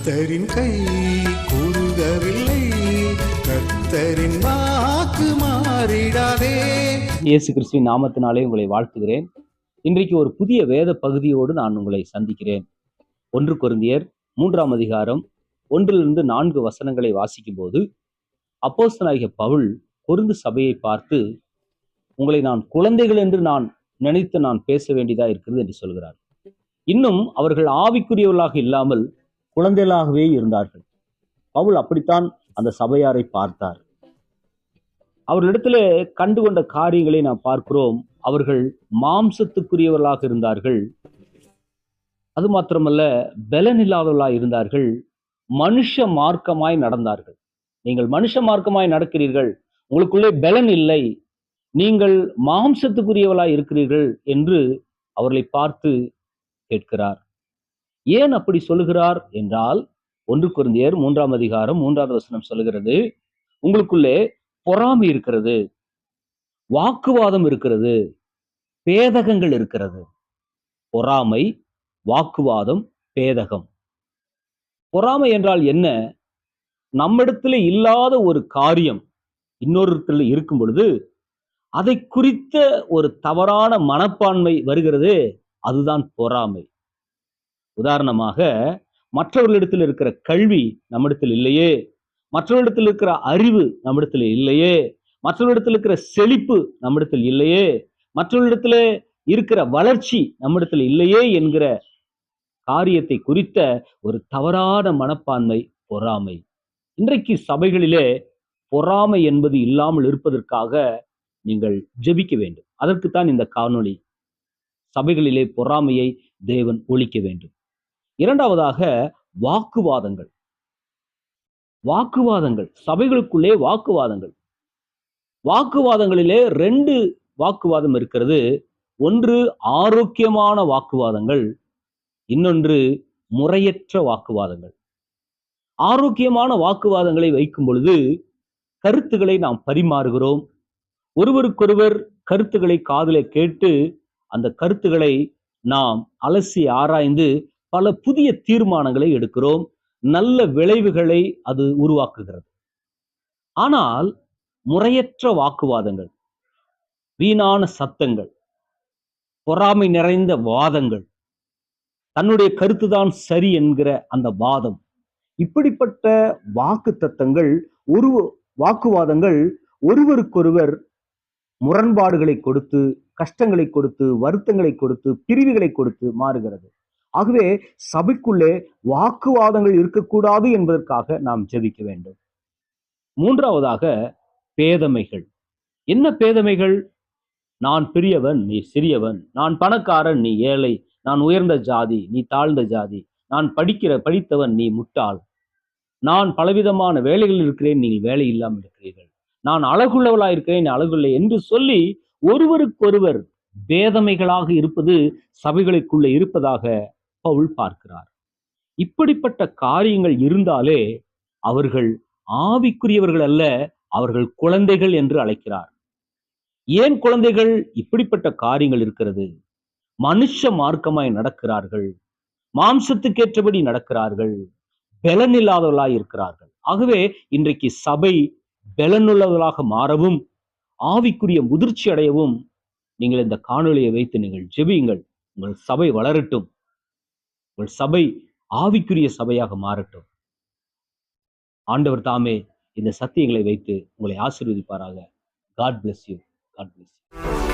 கர்த்தரின் கை கூறுகவில்லை, கர்த்தரின் வாக்கு மாறிடாதே. இயேசு கிறிஸ்துவின் நாமத்தினாலே உங்களை வாழ்த்துகிறேன். இன்றைக்கு ஒரு புதிய வேத பகுதியோடு நான் உங்களை சந்திக்கிறேன். 1 கொரிந்தியர் 3ஆம் அதிகாரம் 1-4 வசனங்களை வாசிக்கும் போது அப்போஸ்தலனாகிய பவுல் கொரிந்து சபையை பார்த்து, உங்களை நான் குழந்தைகள் என்று நான் நினைத்து நான் பேச வேண்டியதா இருக்கிறது என்று சொல்கிறார். இன்னும் அவர்கள் ஆவிக்குரியவர்களாக இல்லாமல் குழந்தைகளாகவே இருந்தார்கள். பவுல் அப்படித்தான் அந்த சபையாரை பார்த்தார். அவர்களிடத்துல கண்டுகொண்ட காரியங்களை நாம் பார்க்கிறோம். அவர்கள் மாம்சத்துக்குரியவர்களாக இருந்தார்கள். அது மாத்திரமல்ல, பலனில்லாதவர்களாக இருந்தார்கள். மனுஷ மார்க்கமாய் நடந்தார்கள். நீங்கள் மனுஷ மார்க்கமாய் நடக்கிறீர்கள், உங்களுக்குள்ளே பலன் இல்லை, நீங்கள் மாம்சத்துக்குரியவர்களாய் இருக்கிறீர்கள் என்று அவர்களை பார்த்து கேட்கிறார். ஏன் அப்படி சொல்லுகிறார் என்றால், 1 கொரிந்தியர் 3ஆம் அதிகாரம் 3வது வசனம் சொல்லுகிறது, உங்களுக்குள்ளே பொறாமை இருக்கிறது, வாக்குவாதம் இருக்கிறது, பேதகங்கள் இருக்கிறது. பொறாமை, வாக்குவாதம், பேதகம். பொறாமை என்றால் என்ன? நம்மிடத்தில் இல்லாத ஒரு காரியம் இன்னொருத்தில் இருக்கும் பொழுது அதை குறித்த ஒரு தவறான மனப்பான்மை வருகிறது, அதுதான் பொறாமை. உதாரணமாக, மற்றவர்களிடத்தில் இருக்கிற கல்வி நம்மிடத்தில் இல்லையே, மற்றவர்களிடத்தில் இருக்கிற அறிவு நம்மிடத்தில் இல்லையே, மற்றவர்களிடத்தில் இருக்கிற செழிப்பு நம்மிடத்தில் இல்லையே, மற்றவர்களிடத்தில் இருக்கிற வளர்ச்சி நம்மிடத்தில் இல்லையே என்கிற காரியத்தை குறித்த ஒரு தவறான மனப்பான்மை பொறாமை. இன்றைக்கு சபைகளிலே பொறாமை என்பது இல்லாமல் இருப்பதற்காக நீங்கள் ஜெபிக்க வேண்டும். அதற்குத்தான் இந்த காணொளி. சபைகளிலே பொறாமையை தேவன் ஒழிக்க வேண்டும். இரண்டாவதாக, வாக்குவாதங்கள். வாக்குவாதங்கள், சபைகளுக்குள்ளே வாக்குவாதங்கள். வாக்குவாதங்களிலே 2 வாக்குவாதம் இருக்கிறது. ஒன்று ஆரோக்கியமான வாக்குவாதங்கள், இன்னொன்று முறையற்ற வாக்குவாதங்கள். ஆரோக்கியமான வாக்குவாதங்களை வைக்கும் பொழுது கருத்துக்களை நாம் பரிமாறுகிறோம். ஒருவருக்கொருவர் கருத்துக்களை காதிலே கேட்டு அந்த கருத்துக்களை நாம் அலசி ஆராய்ந்து பல புதிய தீர்மானங்களை எடுக்கிறோம். நல்ல விளைவுகளை அது உருவாக்குகிறது. ஆனால் முறையற்ற வாக்குவாதங்கள், வீணான சத்தங்கள், பொறாமை நிறைந்த வாதங்கள், தன்னுடைய கருத்துதான் சரி என்கிற அந்த வாதம், இப்படிப்பட்ட வாக்குவாதங்கள் ஒருவருக்கொருவர் முரண்பாடுகளை கொடுத்து, கஷ்டங்களை கொடுத்து, வருத்தங்களை கொடுத்து, பிரிவுகளை கொடுத்து மாறுகிறது. ஆகவே சபைக்குள்ளே வாக்குவாதங்கள் இருக்கக்கூடாது என்பதற்காக நாம் ஜெபிக்க வேண்டும். மூன்றாவதாக, பேதமைகள். என்ன பேதமைகள்? நான் பெரியவன், நீ சிறியவன், நான் பணக்காரன், நீ ஏழை, நான் உயர்ந்த ஜாதி, நீ தாழ்ந்த ஜாதி, நான் படித்தவன், நீ முட்டாள், நான் பலவிதமான வேலைகளில் இருக்கிறேன், நீங்கள் வேலை இல்லாமல் இருக்கிறீர்கள், நான் அழகுள்ளவளா இருக்கிறேன், அழகுள்ள என்று சொல்லி ஒருவருக்கொருவர் பேதமைகளாக இருப்பது சபைகளுக்குள்ளே இருப்பதாக பவுல் பார்க்கிறார். இப்படிப்பட்ட காரியங்கள் இருந்தாலே அவர்கள் ஆவிக்குரியவர்கள் அல்ல, அவர்கள் குழந்தைகள் என்று அழைக்கிறார். ஏன் குழந்தைகள்? இப்படிப்பட்ட காரியங்கள் இருக்கிறது. மனுஷ மார்க்கமாய் நடக்கிறார்கள், மாம்சத்துக்கேற்றபடி நடக்கிறார்கள், பலனில்லாதவர்களாய் இருக்கிறார்கள். ஆகவே இன்றைக்கு சபை பலனுள்ளவர்களாக மாறவும் ஆவிக்குரிய முதிர்ச்சி அடையவும் நீங்கள் இந்த காணொளியை வைத்து நீங்கள் ஜெபியுங்கள். உங்கள் சபை வளரட்டும், உங்கள் சபை ஆவிக்குரிய சபையாக மாறட்டும். ஆண்டவர் தாமே இந்த சத்தியங்களை வைத்து உங்களை ஆசீர்வதிப்பாராக. God bless you. God bless you.